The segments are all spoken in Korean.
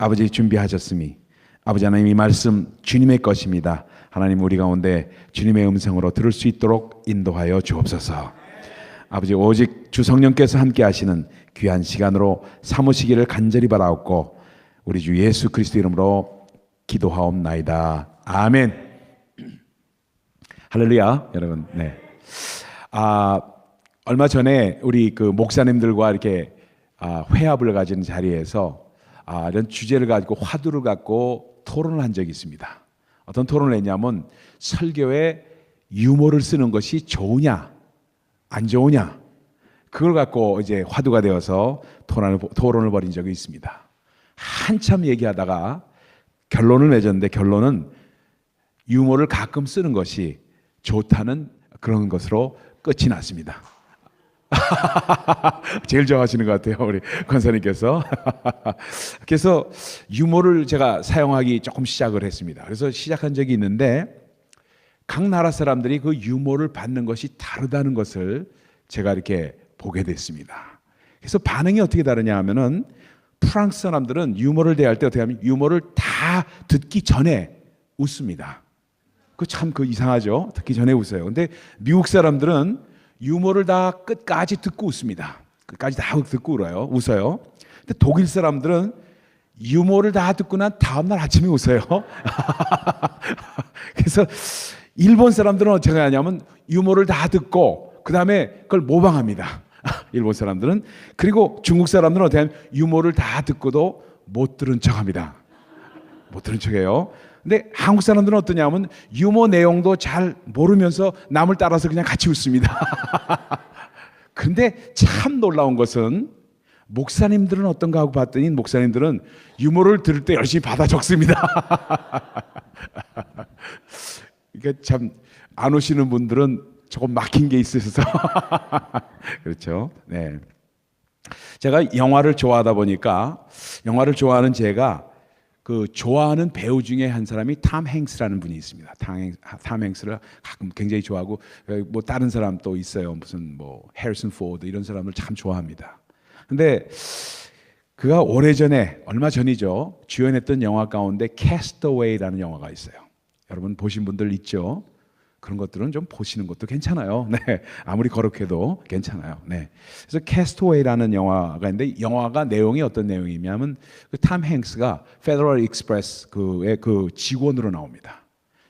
아버지 준비하셨으니 아버지 하나님 이 말씀 주님의 것입니다. 하나님 우리 가운데 주님의 음성으로 들을 수 있도록 인도하여 주옵소서. 아버지 오직 주 성령께서 함께 하시는 귀한 시간으로 삼으시기를 간절히 바라옵고 우리 주 예수 그리스도 이름으로 기도하옵나이다. 아멘. 할렐루야 여러분. 네. 얼마 전에 우리 그 목사님들과 이렇게 회합을 가진 자리에서 이런 주제를 가지고 화두를 갖고 토론을 한 적이 있습니다. 어떤 토론을 했냐면 설교에 유머를 쓰는 것이 좋으냐 안 좋으냐 그걸 갖고 이제 화두가 되어서 토론을 벌인 적이 있습니다. 한참 얘기하다가 결론을 맺었는데 결론은 유머를 가끔 쓰는 것이 좋다는 그런 것으로 끝이 났습니다. 제일 좋아하시는 것 같아요 우리 권사님께서. 그래서 유머를 제가 사용하기 조금 시작을 했습니다. 그래서 시작한 적이 있는데 각 나라 사람들이 그 유머를 받는 것이 다르다는 것을 제가 이렇게 보게 됐습니다. 그래서 반응이 어떻게 다르냐 하면은 프랑스 사람들은 유머를 대할 때 어떻게 하면 유머를 다 듣기 전에 웃습니다. 그 참 이상하죠. 듣기 전에 웃어요. 근데 미국 사람들은 유머를 다 끝까지 듣고 웃습니다. 끝까지 다 듣고 웃어요. 근데 독일 사람들은 유머를 다 듣고 난 다음날 아침에 웃어요. 그래서 일본 사람들은 어떻게 하냐면 유머를 다 듣고 그 다음에 그걸 모방합니다. 일본 사람들은. 그리고 중국 사람들은 어떻게 하냐면 유머를 다 듣고도 못 들은 척합니다. 못 들은 척해요. 근데 한국 사람들은 어떠냐면 유머 내용도 잘 모르면서 남을 따라서 그냥 같이 웃습니다. 근데 참 놀라운 것은 목사님들은 어떤가 하고 봤더니 목사님들은 유머를 들을 때 열심히 받아 적습니다. 그러니까 참 안 오시는 분들은 조금 막힌 게 있으셔서 그렇죠. 네. 제가 영화를 좋아하다 보니까 영화를 좋아하는 제가 그 좋아하는 배우 중에 한 사람이 탐 행스라는 분이 있습니다. 탐 행스를 가끔 굉장히 좋아하고 뭐 다른 사람 또 있어요. 무슨 뭐 해리슨 포드 이런 사람을 참 좋아합니다. 근데 그가 오래전에 얼마 전이죠. 주연했던 영화 가운데 캐스터웨이라는 영화가 있어요. 여러분 보신 분들 있죠? 그런 것들은 좀 보시는 것도 괜찮아요. 네, 아무리 거룩해도 괜찮아요. 네, 그래서 캐스터웨이라는 영화가 있는데 영화가 내용이 어떤 내용이냐면 탐 행스가 페더럴 익스프레스 그 직원으로 나옵니다.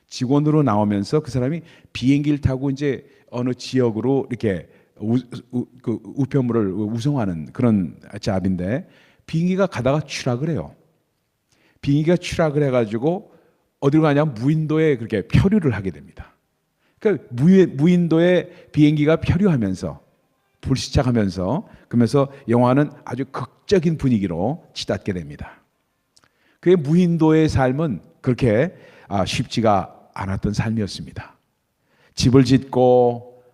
직원으로 나오면서 그 사람이 비행기를 타고 이제 어느 지역으로 이렇게 우편물을 운송하는 그런 잡인데 비행기가 가다가 추락을 해요. 비행기가 추락을 해가지고 어디로 가냐면 무인도에 그렇게 표류를 하게 됩니다. 그러니까 무인도에 비행기가 표류하면서 불시착하면서 그러면서 영화는 아주 극적인 분위기로 치닫게 됩니다. 그의 무인도의 삶은 그렇게 쉽지가 않았던 삶이었습니다. 집을 짓고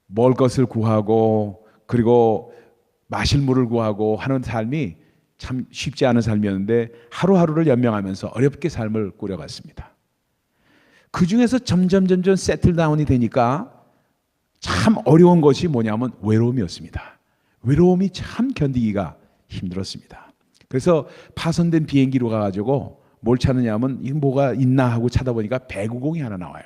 먹을 것을 구하고 그리고 마실 물을 구하고 하는 삶이 참 쉽지 않은 삶이었는데 하루하루를 연명하면서 어렵게 삶을 꾸려갔습니다. 그 중에서 점점 세틀다운이 되니까 참 어려운 것이 뭐냐면 외로움이었습니다. 외로움이 참 견디기가 힘들었습니다. 그래서 파손된 비행기로 가가지고 뭘 찾느냐면 이게 뭐가 있나 하고 찾아보니까 배구공이 하나 나와요.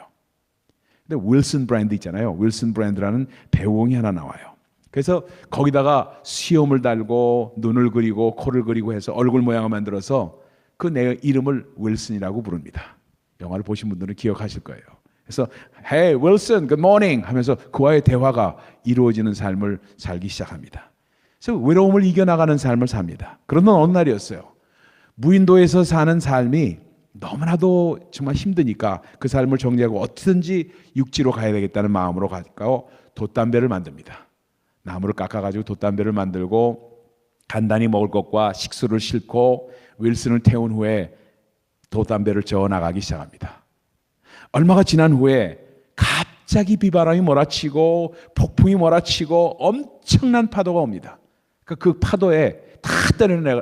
근데 윌슨 브랜드 있잖아요. 윌슨 브랜드라는 배구공이 하나 나와요. 그래서 거기다가 수염을 달고 눈을 그리고 코를 그리고 해서 얼굴 모양을 만들어서 그 내 이름을 윌슨이라고 부릅니다. 영화를 보신 분들은 기억하실 거예요. 그래서 Hey Wilson, good morning 하면서 그와의 대화가 이루어지는 삶을 살기 시작합니다. 그래서 외로움을 이겨나가는 삶을 삽니다. 그런 어느 날이었어요. 무인도에서 사는 삶이 너무나도 정말 힘드니까 그 삶을 정리하고 어떻게든지 육지로 가야 되겠다는 마음으로 가고 돛담배를 만듭니다. 나무를 깎아가지고 돛담배를 만들고 간단히 먹을 것과 식수를 싣고 윌슨을 태운 후에 돛담배를 저어나가기 시작합니다. 얼마가 지난 후에 갑자기 비바람이 몰아치고 폭풍이 몰아치고 엄청난 파도가 옵니다. 그 파도에 다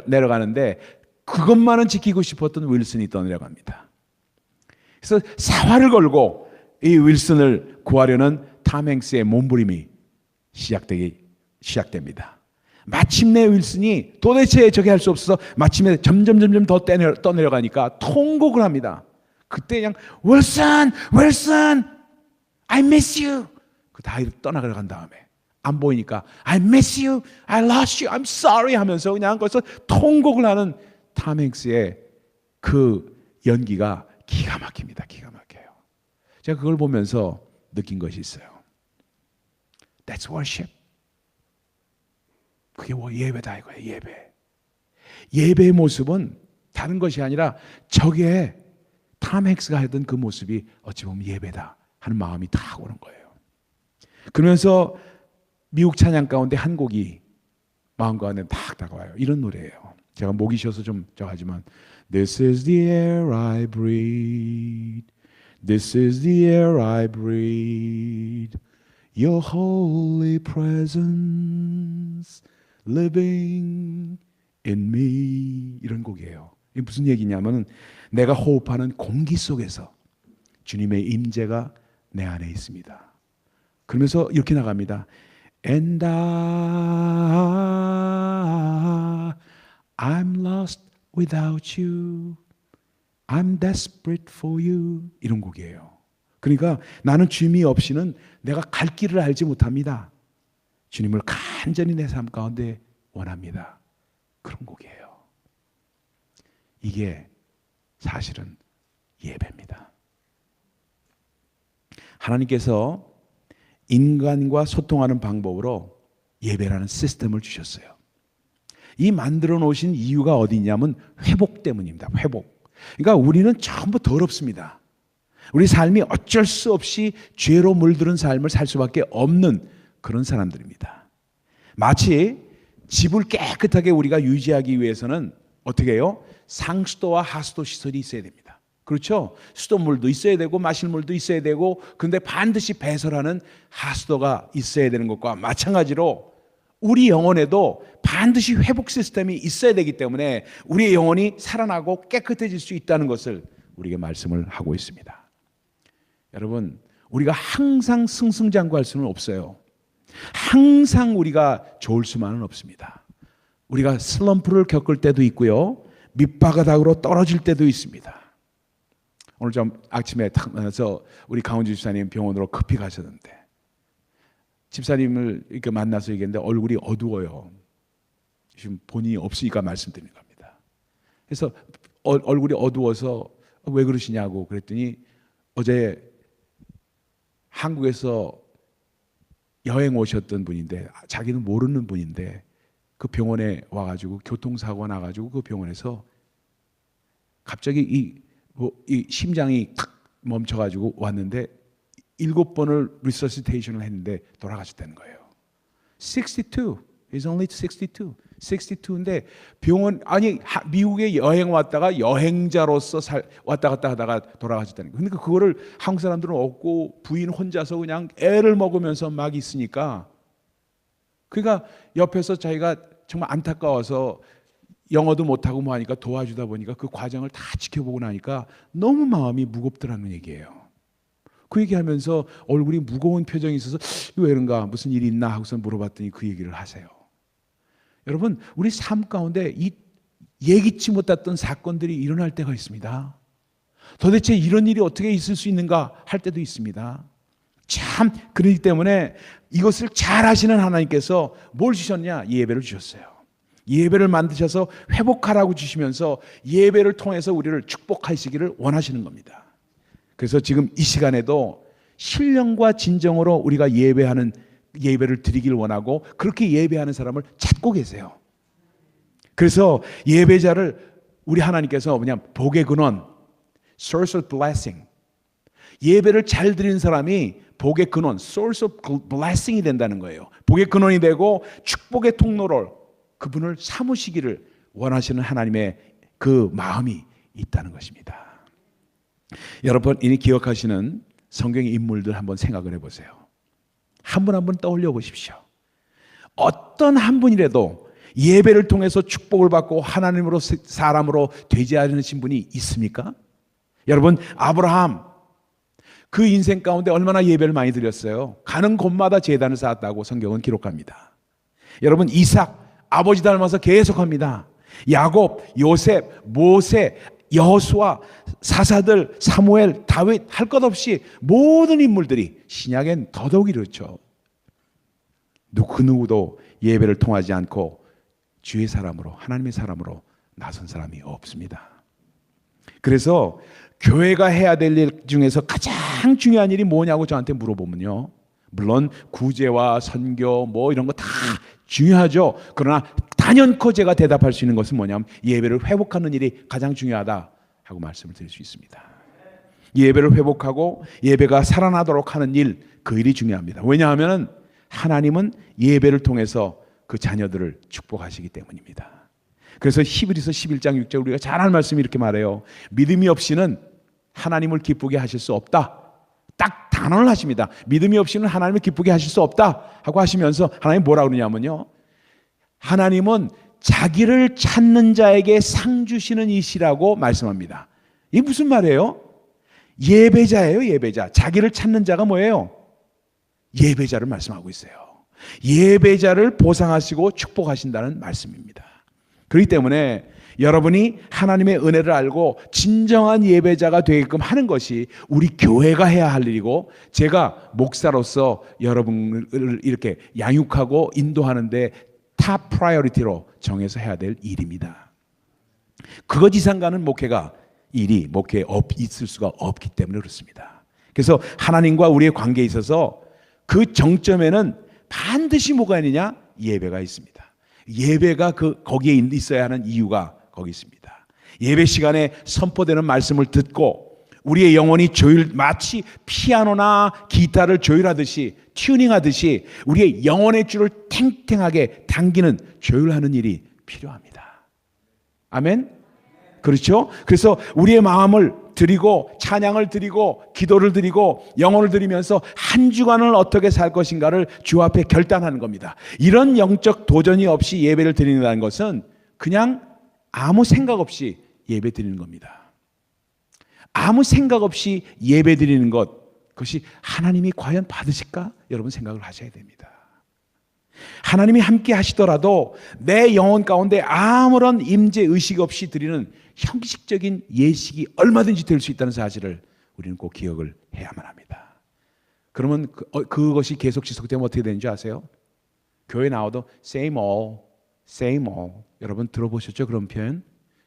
내려가는데 그것만은 지키고 싶었던 윌슨이 떠내려갑니다. 그래서 사활을 걸고 이 윌슨을 구하려는 탐 행스의 몸부림이 시작됩니다. 마침내 윌슨이 도대체 저게 할 수 없어서 마침내 점점 더 떠내려가니까 통곡을 합니다. 그때 그냥 윌슨, I miss you. 그 다이를 떠나간 다음에 안 보이니까 I miss you, I lost you, I'm sorry 하면서 그냥 거기서 통곡을 하는 톰 행스의 그 연기가 기가 막힙니다. 기가 막혀요. 제가 그걸 보면서 느낀 것이 있어요. That's worship. 그게 뭐 예배다 이거예요. 예배. 예배의 모습은 다른 것이 아니라 저게 톰 행스가 하던 그 모습이 어찌 보면 예배다 하는 마음이 딱 오는 거예요. 그러면서 미국 찬양 가운데 한 곡이 마음 가운데 딱 다가와요. 이런 노래예요. 제가 목이 쉬어서 좀 하지만 This is the air I breathe. This is the air I breathe. Your holy presence living in me. 이런 곡이에요. 이게 무슨 얘기냐면 내가 호흡하는 공기 속에서 주님의 임재가 내 안에 있습니다. 그러면서 이렇게 나갑니다. And I'm lost without you. I'm desperate for you. 이런 곡이에요. 그러니까 나는 주님이 없이는 내가 갈 길을 알지 못합니다. 주님을 간절히 내 삶 가운데 원합니다. 그런 곡이에요. 이게 사실은 예배입니다. 하나님께서 인간과 소통하는 방법으로 예배라는 시스템을 주셨어요. 이 만들어 놓으신 이유가 어디 있냐면 회복 때문입니다. 회복. 그러니까 우리는 전부 더럽습니다. 우리 삶이 어쩔 수 없이 죄로 물들은 삶을 살 수밖에 없는 그런 사람들입니다. 마치 집을 깨끗하게 우리가 유지하기 위해서는 어떻게 해요? 상수도와 하수도 시설이 있어야 됩니다. 그렇죠? 수돗물도 있어야 되고 마실 물도 있어야 되고 근데 반드시 배설하는 하수도가 있어야 되는 것과 마찬가지로 우리 영혼에도 반드시 회복 시스템이 있어야 되기 때문에 우리의 영혼이 살아나고 깨끗해질 수 있다는 것을 우리에게 말씀을 하고 있습니다. 여러분, 우리가 항상 승승장구할 수는 없어요. 항상 우리가 좋을 수만은 없습니다. 우리가 슬럼프를 겪을 때도 있고요. 밑바닥으로 떨어질 때도 있습니다. 오늘 좀 아침에 탁 만나서 우리 강원주 집사님 병원으로 급히 가셨는데 집사님을 이렇게 만나서 얘기했는데 얼굴이 어두워요. 지금 본인이 없으니까 말씀드리는 겁니다. 그래서 얼굴이 어두워서 왜 그러시냐고 그랬더니 어제 한국에서 여행 오셨던 분인데 자기는 모르는 분인데 그 병원에 와가지고 교통사고가 나가지고 그 병원에서 갑자기 이 심장이 탁 멈춰가지고 왔는데 7번을 리서시테이션을 했는데 돌아가셨다는 거예요. 62. He's only 62. 62인데 병원 미국에 여행 왔다가 여행자로서 왔다 갔다 하다가 돌아가셨다는 거예요. 그러니까 그거를 한국 사람들은 없고 부인 혼자서 그냥 애를 먹으면서 막 있으니까 그러니까 옆에서 자기가 정말 안타까워서 영어도 못하고 뭐 하니까 도와주다 보니까 그 과정을 다 지켜보고 나니까 너무 마음이 무겁더라는 얘기예요. 그 얘기하면서 얼굴이 무거운 표정이 있어서 왜 이런가 무슨 일이 있나 하고서 물어봤더니 그 얘기를 하세요. 여러분 우리 삶 가운데 이 예기치 못했던 사건들이 일어날 때가 있습니다. 도대체 이런 일이 어떻게 있을 수 있는가 할 때도 있습니다. 참 그렇기 때문에 이것을 잘 아시는 하나님께서 뭘 주셨냐? 예배를 주셨어요. 예배를 만드셔서 회복하라고 주시면서 예배를 통해서 우리를 축복하시기를 원하시는 겁니다. 그래서 지금 이 시간에도 신령과 진정으로 우리가 예배를 드리길 원하고 그렇게 예배하는 사람을 찾고 계세요. 그래서 예배자를 우리 하나님께서 그냥 복의 근원, source of blessing, 예배를 잘 드리는 사람이 복의 근원, source of blessing이 된다는 거예요. 복의 근원이 되고 축복의 통로로 그분을 삼으시기를 원하시는 하나님의 그 마음이 있다는 것입니다. 여러분 이미 기억하시는 성경의 인물들 한번 생각을 해보세요. 한 분 한 분 떠올려 보십시오. 어떤 한 분이라도 예배를 통해서 축복을 받고 하나님으로 사람으로 되지 않으신 분이 있습니까? 여러분 아브라함 그 인생 가운데 얼마나 예배를 많이 드렸어요. 가는 곳마다 제단을 쌓았다고 성경은 기록합니다. 여러분 이삭 아버지 닮아서 계속합니다. 야곱, 요셉, 모세, 여호수아, 사사들, 사무엘, 다윗 할 것 없이 모든 인물들이 신약엔 더더욱 이렇죠. 그 누구도 예배를 통하지 않고 주의 사람으로, 하나님의 사람으로 나선 사람이 없습니다. 그래서 교회가 해야 될 일 중에서 가장 중요한 일이 뭐냐고 저한테 물어보면요, 물론 구제와 선교 뭐 이런 거 다 중요하죠. 그러나 단연코 제가 대답할 수 있는 것은 뭐냐면 예배를 회복하는 일이 가장 중요하다 하고 말씀을 드릴 수 있습니다. 예배를 회복하고 예배가 살아나도록 하는 일, 그 일이 중요합니다. 왜냐하면 하나님은 예배를 통해서 그 자녀들을 축복하시기 때문입니다. 그래서 히브리서 11장 6절 우리가 잘 아는 말씀이 이렇게 말해요. 믿음이 없이는 하나님을 기쁘게 하실 수 없다. 딱 단언을 하십니다. 믿음이 없이는 하나님을 기쁘게 하실 수 없다 하고 하시면서 하나님 뭐라고 그러냐면요, 하나님은 자기를 찾는 자에게 상 주시는 이시라고 말씀합니다. 이게 무슨 말이에요? 예배자예요. 예배자. 자기를 찾는 자가 뭐예요? 예배자를 말씀하고 있어요. 예배자를 보상하시고 축복하신다는 말씀입니다. 그렇기 때문에 여러분이 하나님의 은혜를 알고 진정한 예배자가 되게끔 하는 것이 우리 교회가 해야 할 일이고, 제가 목사로서 여러분을 이렇게 양육하고 인도하는데 탑 프라이어리티로 정해서 해야 될 일입니다. 그것 이상 가는 목회에 있을 수가 없기 때문에 그렇습니다. 그래서 하나님과 우리의 관계에 있어서 그 정점에는 반드시 뭐가 있느냐? 예배가 있습니다. 예배가 거기에 있어야 하는 이유가 거기 있습니다. 예배 시간에 선포되는 말씀을 듣고 우리의 영혼이 마치 피아노나 기타를 조율하듯이, 튜닝하듯이 우리의 영혼의 줄을 탱탱하게 당기는, 조율하는 일이 필요합니다. 아멘? 그렇죠? 그래서 우리의 마음을 드리고 찬양을 드리고 기도를 드리고 영혼을 드리면서 한 주간을 어떻게 살 것인가를 주 앞에 결단하는 겁니다. 이런 영적 도전이 없이 예배를 드린다는 것은 그냥 아무 생각 없이 예배 드리는 겁니다. 아무 생각 없이 예배 드리는 것, 그것이 하나님이 과연 받으실까? 여러분 생각을 하셔야 됩니다. 하나님이 함께 하시더라도 내 영혼 가운데 아무런 임재 의식 없이 드리는 형식적인 예식이 얼마든지 될 수 있다는 사실을 우리는 꼭 기억을 해야만 합니다. 그러면 그것이 계속 지속되면 어떻게 되는지 아세요? 교회 나와도 same old, same old. 여러분 들어보셨죠? 그런 표현?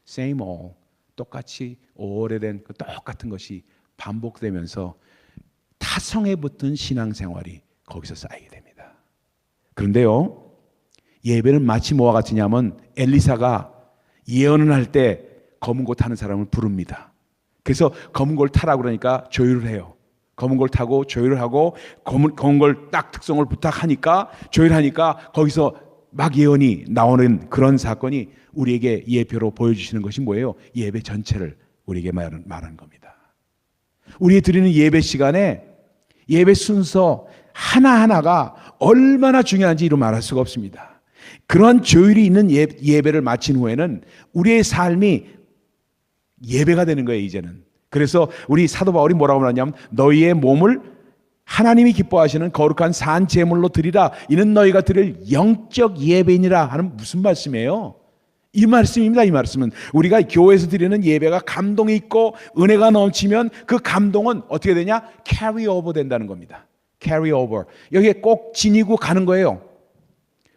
same old. 똑같이 오래된 그 똑같은 것이 반복되면서 타성에 붙은 신앙생활이 거기서 쌓이게 됩니다. 그런데요, 예배는 마치 뭐와 같으냐면 엘리사가 예언을 할 때 검은 고 타는 사람을 부릅니다. 그래서 검은 고를 타라고 그러니까 조율을 해요. 검은 고를 타고 조율을 하고 검은 걸 딱 특성을 부탁하니까 조율하니까 거기서 막 예언이 나오는 그런 사건이 우리에게 예표로 보여주시는 것이 뭐예요? 예배 전체를 우리에게 말하는 겁니다. 우리 드리는 예배 시간에 예배 순서 하나하나가 얼마나 중요한지 이루 말할 수가 없습니다. 그런 조율이 있는 예배를 마친 후에는 우리의 삶이 예배가 되는 거예요, 이제는. 그래서 우리 사도 바울이 뭐라고 말하냐면 너희의 몸을 하나님이 기뻐하시는 거룩한 산 제물로 드리라. 이는 너희가 드릴 영적 예배니라 하는 무슨 말씀이에요? 이 말씀입니다. 이 말씀은 우리가 교회에서 드리는 예배가 감동이 있고 은혜가 넘치면 그 감동은 어떻게 되냐? carry over 된다는 겁니다. carry over. 여기에 꼭 지니고 가는 거예요.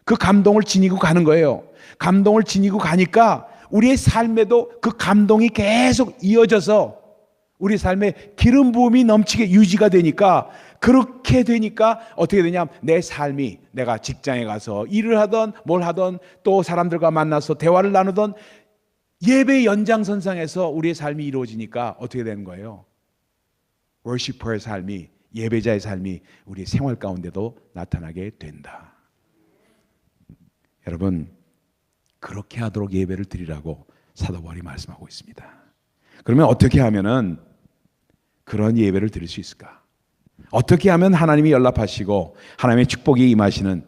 그 감동을 지니고 가는 거예요. 감동을 지니고 가니까 우리의 삶에도 그 감동이 계속 이어져서 우리 삶에 기름 부음이 넘치게 유지가 되니까, 그렇게 되니까 어떻게 되냐? 내 삶이, 내가 직장에 가서 일을 하던 뭘 하던 또 사람들과 만나서 대화를 나누던 예배 연장선상에서 우리의 삶이 이루어지니까 어떻게 되는 거예요? 워시퍼의 삶이, 예배자의 삶이 우리의 생활 가운데도 나타나게 된다. 여러분, 그렇게 하도록 예배를 드리라고 사도 바울이 말씀하고 있습니다. 그러면 어떻게 하면은 그런 예배를 드릴 수 있을까? 어떻게 하면 하나님이 연락하시고 하나님의 축복이 임하시는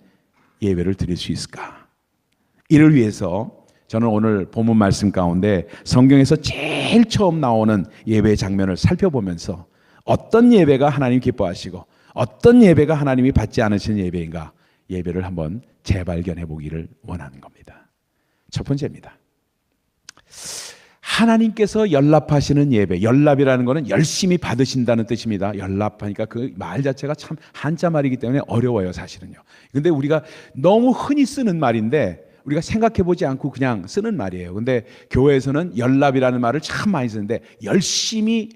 예배를 드릴 수 있을까? 이를 위해서 저는 오늘 본문 말씀 가운데 성경에서 제일 처음 나오는 예배의 장면을 살펴보면서 어떤 예배가 하나님 기뻐하시고 어떤 예배가 하나님이 받지 않으시는 예배인가, 예배를 한번 재발견해 보기를 원하는 겁니다. 첫 번째입니다. 하나님께서 연락하시는 예배, 연락이라는 것은 열심히 받으신다는 뜻입니다. 연락하니까 그 말 자체가 참 한자 말이기 때문에 어려워요, 사실은요. 근데 우리가 너무 흔히 쓰는 말인데 우리가 생각해 보지 않고 그냥 쓰는 말이에요. 근데 교회에서는 연락이라는 말을 참 많이 쓰는데 열심히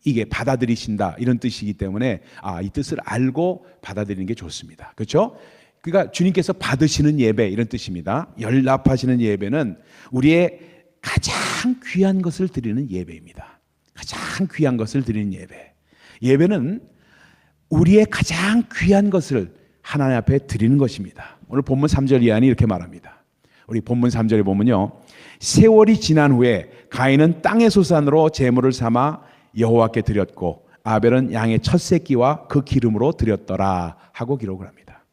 이게 받아들이신다 이런 뜻이기 때문에 이 뜻을 알고 받아들이는 게 좋습니다. 그렇죠? 그러니까 주님께서 받으시는 예배 이런 뜻입니다. 연락하시는 예배는 우리의 가장 귀한 것을 드리는 예배입니다. 가장 귀한 것을 드리는 예배. 예배는 우리의 가장 귀한 것을 하나님 앞에 드리는 것입니다. 오늘 본문 3절 이하니 이렇게 말합니다. 우리 본문 3절에 보면요. 세월이 지난 후에 가인은 땅의 소산으로 제물을 삼아 여호와께 드렸고 아벨은 양의 첫 새끼와 그 기름으로 드렸더라 하고 기록을 합니다.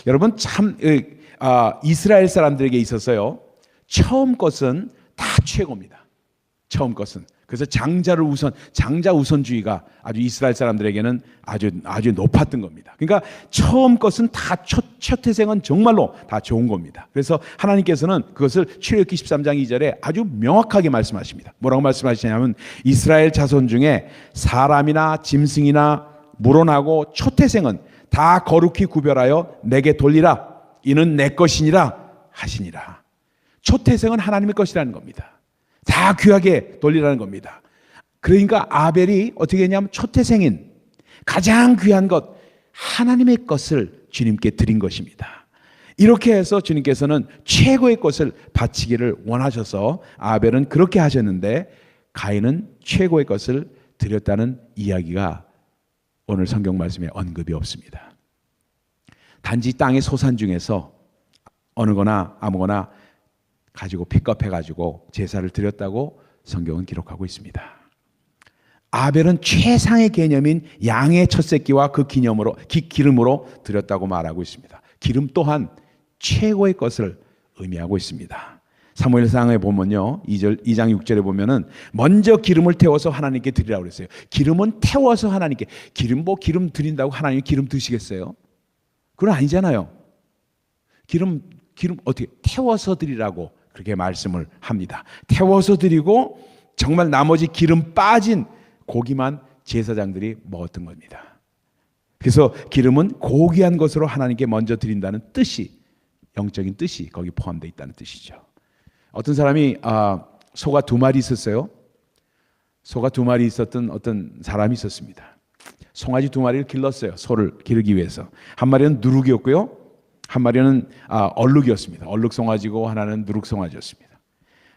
여러분 참 이스라엘 사람들에게 있어서요. 처음 것은 다 최고입니다. 처음 것은. 그래서 장자 우선주의가 아주 이스라엘 사람들에게는 아주 높았던 겁니다. 그러니까 처음 것은 다 첫 태생은 정말로 다 좋은 겁니다. 그래서 하나님께서는 그것을 출애굽기 13장 2절에 아주 명확하게 말씀하십니다. 뭐라고 말씀하시냐면 이스라엘 자손 중에 사람이나 짐승이나 물어나고 첫 태생은 다 거룩히 구별하여 내게 돌리라. 이는 내 것이니라 하시니라. 첫 태생은 하나님의 것이라는 겁니다. 다 귀하게 돌리라는 겁니다. 그러니까 아벨이 어떻게 했냐면 첫 태생인 가장 귀한 것 하나님의 것을 주님께 드린 것입니다. 이렇게 해서 주님께서는 최고의 것을 바치기를 원하셔서 아벨은 그렇게 하셨는데 가인은 최고의 것을 드렸다는 이야기가 오늘 성경 말씀에 언급이 없습니다. 단지 땅의 소산 중에서 어느 거나 아무거나 가지고 픽업해가지고 제사를 드렸다고 성경은 기록하고 있습니다. 아벨은 최상의 개념인 양의 첫 새끼와 그 기름으로 드렸다고 말하고 있습니다. 기름 또한 최고의 것을 의미하고 있습니다. 사무엘상에 보면요, 2장 6절에 보면은 먼저 기름을 태워서 하나님께 드리라고 그랬어요. 기름은 태워서 하나님께 기름 드린다고 하나님이 기름 드시겠어요? 그건 아니잖아요. 기름 어떻게 태워서 드리라고 그렇게 말씀을 합니다. 태워서 드리고 정말 나머지 기름 빠진 고기만 제사장들이 먹었던 겁니다. 그래서 기름은 고귀한 것으로 하나님께 먼저 드린다는 뜻이 영적인 뜻이 거기 포함되어 있다는 뜻이죠. 어떤 사람이 소가 2마리 있었어요. 소가 2마리 있었던 어떤 사람이 있었습니다. 송아지 2마리를 길렀어요. 소를 기르기 위해서. 한 마리는 누룩이었고요. 한 마리는 얼룩이었습니다. 얼룩 송아지고 하나는 누룩 송아지였습니다.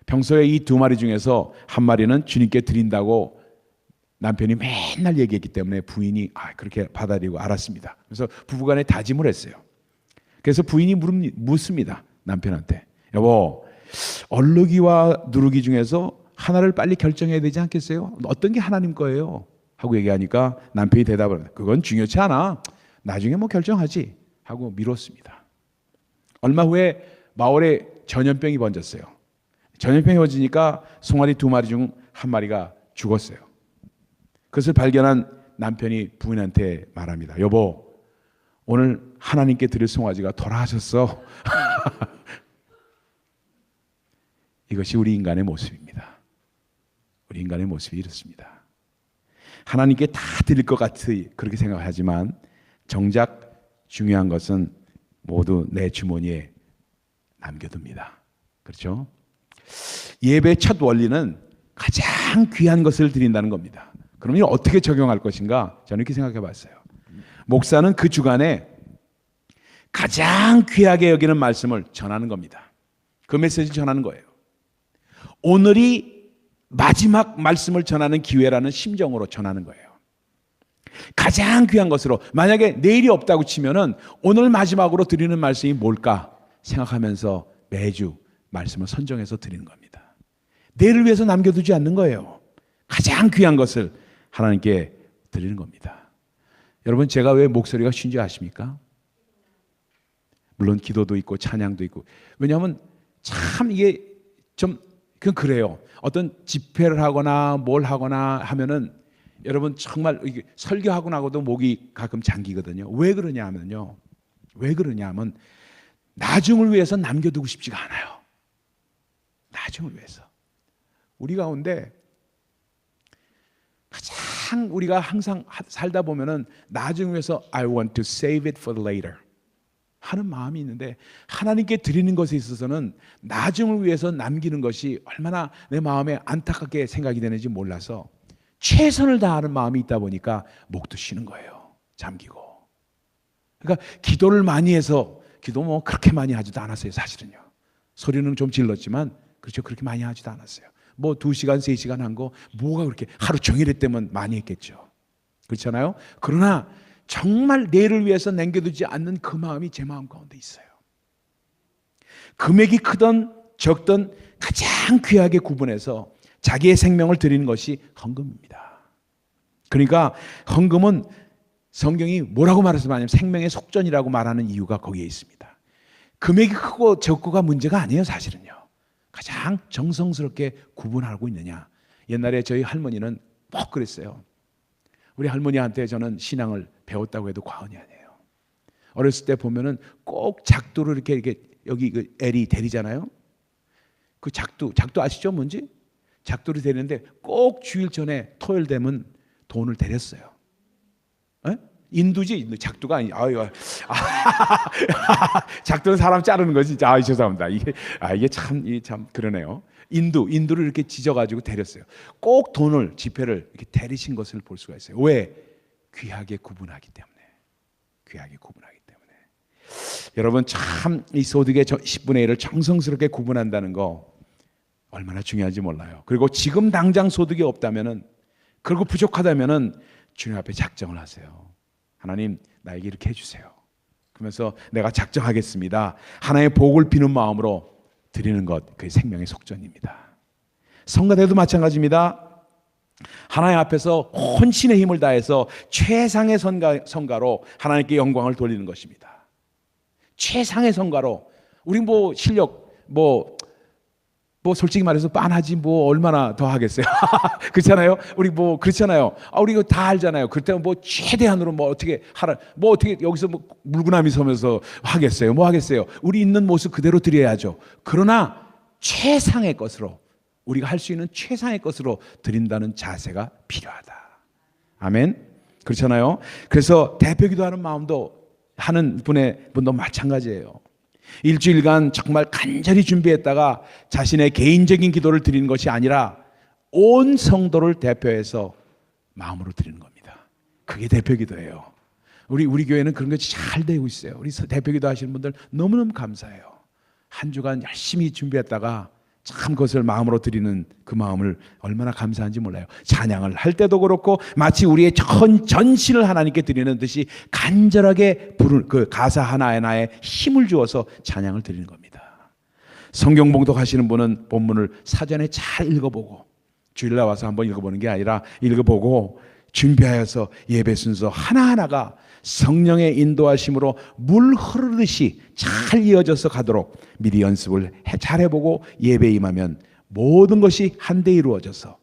평소에 이 2마리 중에서 한 마리는 주님께 드린다고 남편이 맨날 얘기했기 때문에 부인이 그렇게 받아들이고 알았습니다. 그래서 부부간에 다짐을 했어요. 그래서 부인이 묻습니다. 남편한테. 여보, 얼룩이와 누룩이 중에서 하나를 빨리 결정해야 되지 않겠어요? 어떤 게 하나님 거예요? 하고 얘기하니까 남편이 대답을 합니다. 그건 중요치 않아. 나중에 결정하지. 하고 미뤘습니다. 얼마 후에 마을에 전염병이 번졌어요. 전염병이 번지니까 송아지 2마리 중 한 마리가 죽었어요. 그것을 발견한 남편이 부인한테 말합니다. 여보, 오늘 하나님께 드릴 송아지가 돌아가셨어. 이것이 우리 인간의 모습입니다. 우리 인간의 모습이 이렇습니다. 하나님께 다 드릴 것 같이 그렇게 생각하지만 정작 중요한 것은 모두 내 주머니에 남겨둡니다. 그렇죠? 예배의 첫 원리는 가장 귀한 것을 드린다는 겁니다. 그러면 어떻게 적용할 것인가? 저는 이렇게 생각해 봤어요. 목사는 그 주간에 가장 귀하게 여기는 말씀을 전하는 겁니다. 그 메시지를 전하는 거예요. 오늘이 마지막 말씀을 전하는 기회라는 심정으로 전하는 거예요. 가장 귀한 것으로, 만약에 내일이 없다고 치면은 오늘 마지막으로 드리는 말씀이 뭘까 생각하면서 매주 말씀을 선정해서 드리는 겁니다. 내일을 위해서 남겨두지 않는 거예요. 가장 귀한 것을 하나님께 드리는 겁니다. 여러분, 제가 왜 목소리가 쉰 줄 아십니까? 물론 기도도 있고 찬양도 있고. 왜냐하면 참 이게 좀 그래요. 어떤 집회를 하거나 뭘 하거나 하면은 여러분 정말 설교하고 나고도 목이 가끔 잠기거든요. 왜 그러냐 하면요, 왜 그러냐면 나중을 위해서 남겨두고 싶지가 않아요. 나중을 위해서. 우리 가운데 가장 우리가 항상 살다 보면은 나중을 위해서 I want to save it for later 하는 마음이 있는데, 하나님께 드리는 것에 있어서는 나중을 위해서 남기는 것이 얼마나 내 마음에 안타깝게 생각이 되는지 몰라서 최선을 다하는 마음이 있다 보니까 목도 쉬는 거예요. 잠기고. 그러니까 기도를 많이 해서, 기도 뭐 그렇게 많이 하지도 않았어요. 사실은요. 소리는 좀 질렀지만 그렇죠, 그렇게 많이 하지도 않았어요. 뭐 2시간 3시간 한 거 뭐가 그렇게 하루 종일 했다면 많이 했겠죠. 그렇잖아요. 그러나 정말 내일을 위해서 남겨두지 않는 그 마음이 제 마음 가운데 있어요. 금액이 크던 적던 가장 귀하게 구분해서 자기의 생명을 드리는 것이 헌금입니다. 그러니까 헌금은 성경이 뭐라고 말했냐면 생명의 속전이라고 말하는 이유가 거기에 있습니다. 금액이 크고 적고가 문제가 아니에요. 사실은요. 가장 정성스럽게 구분하고 있느냐. 옛날에 저희 할머니는 꼭 그랬어요. 우리 할머니한테 저는 신앙을 배웠다고 해도 과언이 아니에요. 어렸을 때 보면은 꼭 작두를 이렇게 여기 그 L이 대리잖아요. 그 작두 아시죠? 뭔지? 작두를 대리는데 꼭 주일 전에 토요일 되면 돈을 대렸어요. 에? 인두지, 작두가 아니. 작두는 사람 자르는 거지. 죄송합니다. 이게 참 그러네요. 인두를 이렇게 지져가지고 대렸어요. 꼭 돈을 지폐를 이렇게 대리신 것을 볼 수가 있어요. 왜? 귀하게 구분하기 때문에. 귀하게 구분하기 때문에. 여러분 참 이 소득의 10분의 1을 정성스럽게 구분한다는 거 얼마나 중요한지 몰라요. 그리고 지금 당장 소득이 없다면은, 그리고 부족하다면은 주님 앞에 작정을 하세요. 하나님, 나에게 이렇게 해주세요. 그러면서 내가 작정하겠습니다. 하나의 복을 비는 마음으로 드리는 것, 그게 생명의 속전입니다. 성가대도 마찬가지입니다. 하나님 앞에서 혼신의 힘을 다해서 최상의 성가로 하나님께 영광을 돌리는 것입니다. 최상의 성가로. 우리 뭐 실력 뭐 솔직히 말해서 빤하지 뭐 얼마나 더 하겠어요. 그렇잖아요. 우리 뭐 그렇잖아요. 우리 이거 다 알잖아요. 그때 뭐 최대한으로 뭐 어떻게 하라, 뭐 어떻게 여기서 뭐 물구나미 서면서 하겠어요. 뭐 하겠어요. 우리 있는 모습 그대로 드려야죠. 그러나 최상의 것으로, 우리가 할 수 있는 최상의 것으로 드린다는 자세가 필요하다. 아멘. 그렇잖아요. 그래서 대표기도하는 마음도 하는 분도 마찬가지예요. 일주일간 정말 간절히 준비했다가 자신의 개인적인 기도를 드리는 것이 아니라 온 성도를 대표해서 마음으로 드리는 겁니다. 그게 대표기도예요. 우리 교회는 그런 것이 잘 되고 있어요. 우리 대표기도 하시는 분들 너무너무 감사해요. 한 주간 열심히 준비했다가 참 그것을 마음으로 드리는 그 마음을 얼마나 감사한지 몰라요. 찬양을 할 때도 그렇고 마치 우리의 전신을 하나님께 드리는 듯이 간절하게 부르는 그 가사 하나하나에 힘을 주어서 찬양을 드리는 겁니다. 성경 봉독하시는 분은 본문을 사전에 잘 읽어보고, 주일날 와서 한번 읽어보는 게 아니라 읽어보고 준비하여서 예배 순서 하나하나가 성령의 인도하심으로 물 흐르듯이 잘 이어져서 가도록 미리 연습을 잘 해보고 예배에 임하면 모든 것이 한데 이루어져서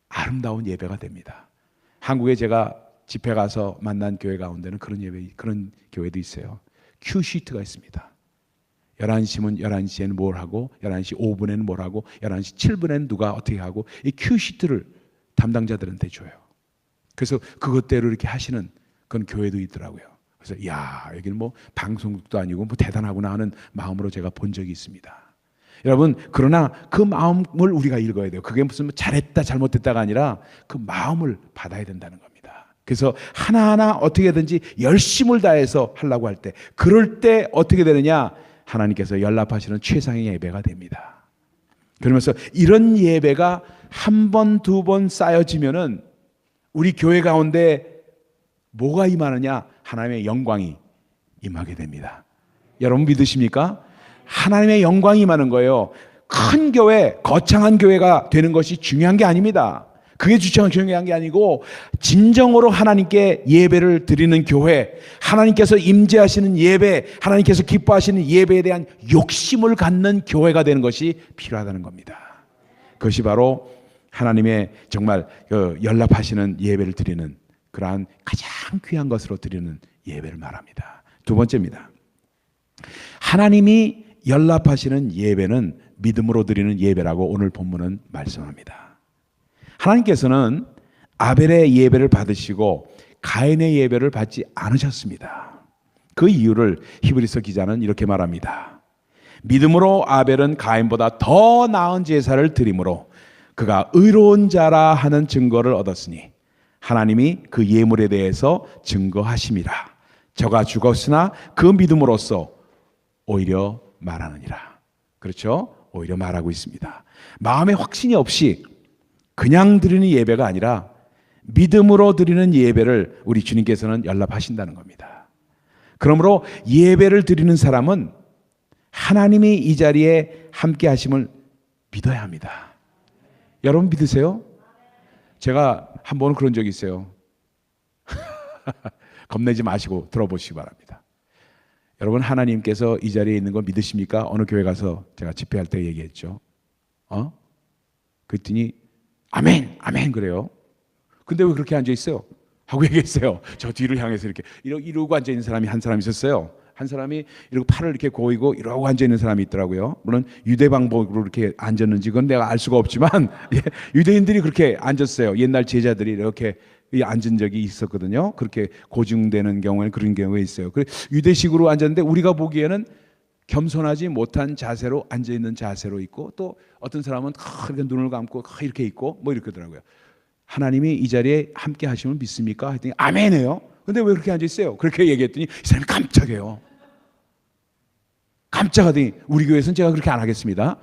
아름다운 예배가 됩니다. 한국에 제가 집회 가서 만난 교회 가운데는 그런 교회도 있어요. 큐시트가 있습니다. 11시면 11시에는 뭘 하고, 11시 5분에는 뭘 하고, 11시 7분에는 누가 어떻게 하고, 이 큐시트를 담당자들한테 줘요. 그래서 그것대로 이렇게 하시는 그런 교회도 있더라고요. 그래서 여기는 뭐 방송국도 아니고 뭐 대단하구나 하는 마음으로 제가 본 적이 있습니다. 여러분, 그러나 그 마음을 우리가 읽어야 돼요. 그게 무슨 잘했다 잘못했다가 아니라 그 마음을 받아야 된다는 겁니다. 그래서 하나하나 어떻게든지 열심을 다해서 하려고 할 때, 그럴 때 어떻게 되느냐, 하나님께서 연락하시는 최상의 예배가 됩니다. 그러면서 이런 예배가 한 번, 두 번 쌓여지면은 우리 교회 가운데 뭐가 임하느냐? 하나님의 영광이 임하게 됩니다. 여러분 믿으십니까? 하나님의 영광이 임하는 거예요. 큰 교회, 거창한 교회가 되는 것이 중요한 게 아닙니다. 그게 중요한 게 아니고 진정으로 하나님께 예배를 드리는 교회, 하나님께서 임재하시는 예배, 하나님께서 기뻐하시는 예배에 대한 욕심을 갖는 교회가 되는 것이 필요하다는 겁니다. 그것이 바로 하나님의 정말 연락하시는 예배를 드리는 그러한 가장 귀한 것으로 드리는 예배를 말합니다. 두 번째입니다. 하나님이 연락하시는 예배는 믿음으로 드리는 예배라고 오늘 본문은 말씀합니다. 하나님께서는 아벨의 예배를 받으시고 가인의 예배를 받지 않으셨습니다. 그 이유를 히브리서 기자는 이렇게 말합니다. 믿음으로 아벨은 가인보다 더 나은 제사를 드림으로 그가 의로운 자라 하는 증거를 얻었으니 하나님이 그 예물에 대해서 증거하심이라. 저가 죽었으나 그 믿음으로써 오히려 말하느니라. 그렇죠? 오히려 말하고 있습니다. 마음에 확신이 없이 그냥 드리는 예배가 아니라 믿음으로 드리는 예배를 우리 주님께서는 연락하신다는 겁니다. 그러므로 예배를 드리는 사람은 하나님이 이 자리에 함께 하심을 믿어야 합니다. 여러분 믿으세요? 제가 한 번은 그런 적이 있어요. 겁내지 마시고 들어보시기 바랍니다. 여러분 하나님께서 이 자리에 있는 거 믿으십니까? 어느 교회 가서 제가 집회할 때 얘기했죠. 그랬더니 아멘, 아멘 그래요. 근데 왜 그렇게 앉아 있어요? 하고 얘기했어요. 저 뒤를 향해서 이렇게 이러고 앉아 있는 사람이 한 사람 있었어요. 한 사람이 이러고 팔을 이렇게 고이고 이러고 앉아 있는 사람이 있더라고요. 물론 유대 방법으로 이렇게 앉았는지 그건 내가 알 수가 없지만 유대인들이 그렇게 앉았어요. 옛날 제자들이 이렇게 앉은 적이 있었거든요. 그렇게 고증되는 경우에는 그런 경우가 있어요. 유대식으로 앉았는데 우리가 보기에는 겸손하지 못한 자세로 앉아 있는 자세로 있고 또 어떤 사람은 이렇게 눈을 감고 이렇게 있고 뭐 이렇게더라고요. 하나님이 이 자리에 함께 하심을 믿습니까? 했더니 아멘해요. 근데 왜 그렇게 앉아 있어요? 그렇게 얘기했더니 이 사람이 깜짝이에요. 깜짝하더니 우리 교회에서는 제가 그렇게 안 하겠습니다.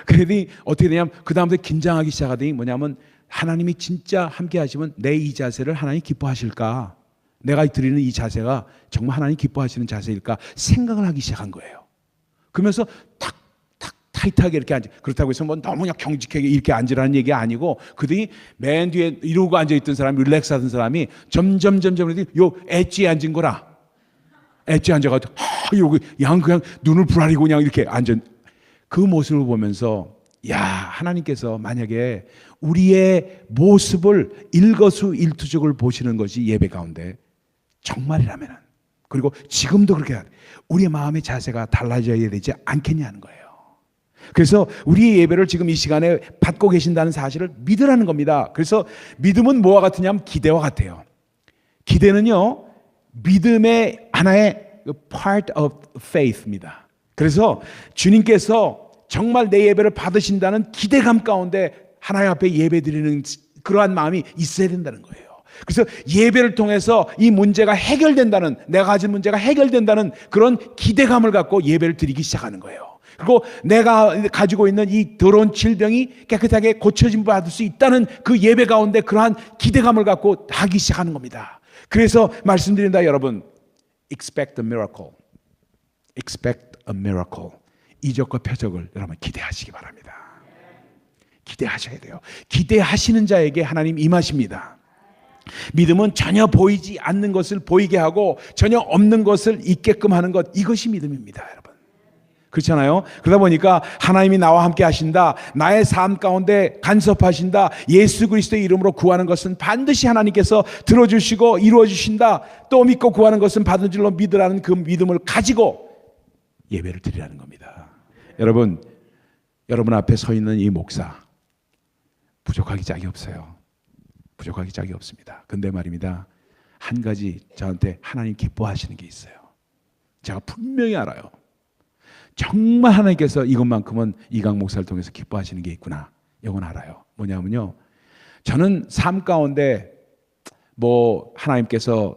그러더니 어떻게 되냐면 그 다음부터 긴장하기 시작하더니 뭐냐면 하나님이 진짜 함께 하시면 내 이 자세를 하나님 기뻐하실까? 내가 드리는 이 자세가 정말 하나님 기뻐하시는 자세일까? 생각을 하기 시작한 거예요. 그러면서 탁 타이트하게 이렇게 앉아. 그렇다고 해서 뭐 너무 그냥 경직하게 이렇게 앉으라는 얘기 아니고 그들이 맨 뒤에 이러고 앉아있던 사람이 릴렉스 하던 사람이 점점 요 엣지에 앉은 거라. 엣지에 앉아가지고 이러고 그냥 눈을 부라리고 그냥 이렇게 앉은 그 모습을 보면서 야 하나님께서 만약에 우리의 모습을 일거수일투족을 보시는 것이 예배 가운데 정말이라면 그리고 지금도 그렇게 우리의 마음의 자세가 달라져야 되지 않겠냐는 거예요. 그래서 우리의 예배를 지금 이 시간에 받고 계신다는 사실을 믿으라는 겁니다. 그래서 믿음은 뭐와 같으냐면 기대와 같아요. 기대는요 믿음의 하나의 part of faith입니다. 그래서 주님께서 정말 내 예배를 받으신다는 기대감 가운데 하나님 앞에 예배 드리는 그러한 마음이 있어야 된다는 거예요. 그래서 예배를 통해서 이 문제가 해결된다는 내가 가진 문제가 해결된다는 그런 기대감을 갖고 예배를 드리기 시작하는 거예요. 그리고 내가 가지고 있는 이 더러운 질병이 깨끗하게 고쳐짐 받을 수 있다는 그 예배 가운데 그러한 기대감을 갖고 하기 시작하는 겁니다. 그래서 말씀드린다 여러분 expect a miracle. expect a miracle. 이적과 표적을 여러분 기대하시기 바랍니다. 기대하셔야 돼요. 기대하시는 자에게 하나님 임하십니다. 믿음은 전혀 보이지 않는 것을 보이게 하고 전혀 없는 것을 있게끔 하는 것 이것이 믿음입니다 여러분. 그렇잖아요. 그러다 보니까 하나님이 나와 함께 하신다. 나의 삶 가운데 간섭하신다. 예수 그리스도의 이름으로 구하는 것은 반드시 하나님께서 들어주시고 이루어주신다. 또 믿고 구하는 것은 받은 줄로 믿으라는 그 믿음을 가지고 예배를 드리라는 겁니다. 여러분 앞에 서 있는 이 목사 부족하기 짝이 없어요. 부족하기 짝이 없습니다. 근데 말입니다. 한 가지 저한테 하나님 기뻐하시는 게 있어요. 제가 분명히 알아요. 정말 하나님께서 이것만큼은 이강 목사를 통해서 기뻐하시는 게 있구나. 이건 알아요. 뭐냐면요. 저는 삶 가운데 뭐 하나님께서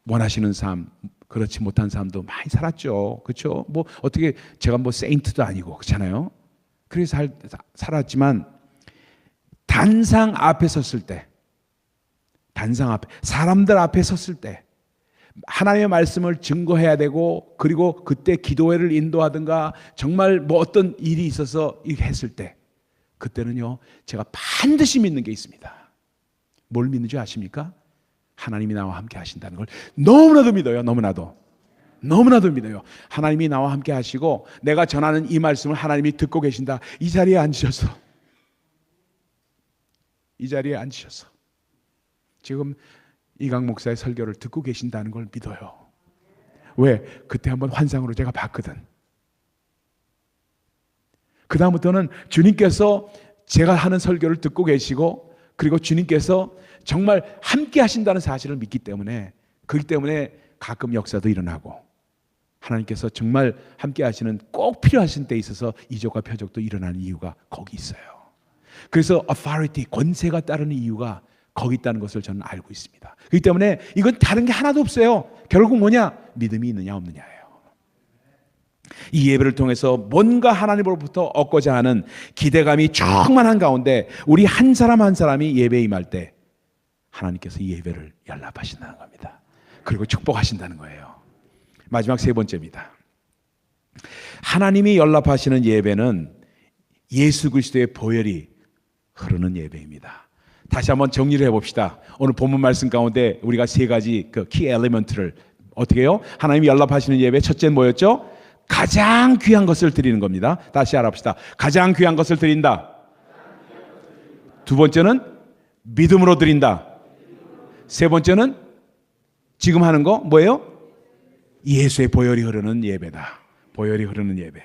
원하시는 삶, 그렇지 못한 삶도 많이 살았죠. 그렇죠? 뭐 어떻게 제가 뭐 세인트도 아니고 그렇잖아요. 그래서 살았지만 단상 앞에 섰을 때, 단상 앞에 사람들 앞에 섰을 때 하나님의 말씀을 증거해야 되고 그리고 그때 기도회를 인도하든가 정말 뭐 어떤 일이 있어서 이렇게 했을 때 그때는요 제가 반드시 믿는 게 있습니다. 뭘 믿는지 아십니까? 하나님이 나와 함께 하신다는 걸 너무나도 믿어요. 너무나도 믿어요. 하나님이 나와 함께 하시고 내가 전하는 이 말씀을 하나님이 듣고 계신다. 이 자리에 앉으셔서 지금 이강 목사의 설교를 듣고 계신다는 걸 믿어요. 왜? 그때 한번 환상으로 제가 봤거든. 그 다음부터는 주님께서 제가 하는 설교를 듣고 계시고, 그리고 주님께서 정말 함께 하신다는 사실을 믿기 때문에, 그렇기 때문에 가끔 역사도 일어나고, 하나님께서 정말 함께 하시는, 꼭 필요하신 때 있어서 이적과 표적도 일어나는 이유가 거기 있어요. 그래서 authority, 권세가 따르는 이유가 거기 있다는 것을 저는 알고 있습니다. 그렇기 때문에 이건 다른 게 하나도 없어요. 결국 뭐냐? 믿음이 있느냐 없느냐예요. 이 예배를 통해서 뭔가 하나님으로부터 얻고자 하는 기대감이 충만한 가운데 우리 한 사람 한 사람이 예배에 임할 때 하나님께서 이 예배를 연락하신다는 겁니다. 그리고 축복하신다는 거예요. 마지막 세 번째입니다. 하나님이 연락하시는 예배는 예수 그리스도의 보혈이 흐르는 예배입니다. 다시 한번 정리를 해봅시다. 오늘 본문 말씀 가운데 우리가 세 가지 그 키 엘리먼트를 어떻게 해요? 하나님이 연락하시는 예배 첫째는 뭐였죠? 가장 귀한 것을 드리는 겁니다. 다시 알아봅시다. 가장 귀한 것을 드린다. 두 번째는 믿음으로 드린다. 세 번째는 지금 하는 거 뭐예요? 예수의 보혈이 흐르는 예배다. 보혈이 흐르는 예배.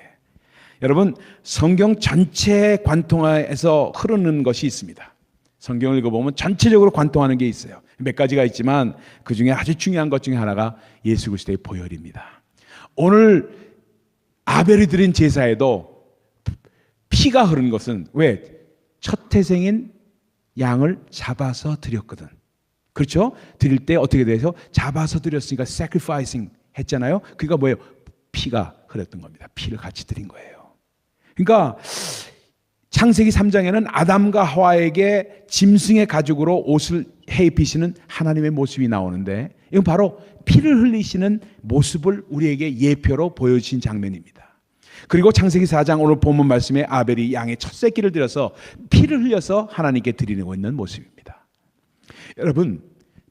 여러분, 성경 전체 관통하에서 흐르는 것이 있습니다. 성경을 읽어보면 전체적으로 관통하는 게 있어요. 몇 가지가 있지만 그 중에 아주 중요한 것 중에 하나가 예수 그리스도의 보혈입니다. 오늘 아벨이 드린 제사에도 피가 흐른 것은 왜? 첫 태생인 양을 잡아서 드렸거든. 그렇죠? 드릴 때 어떻게 돼서 잡아서 드렸으니까 sacrificing 했잖아요. 그러니까 뭐예요? 피가 흐렸던 겁니다. 피를 같이 드린 거예요. 그러니까 창세기 3장에는 아담과 하와에게 짐승의 가죽으로 옷을 해 입히시는 하나님의 모습이 나오는데, 이건 바로 피를 흘리시는 모습을 우리에게 예표로 보여주신 장면입니다. 그리고 창세기 4장 오늘 본문 말씀에 아벨이 양의 첫 새끼를 들여서 피를 흘려서 하나님께 드리고 있는 모습입니다. 여러분,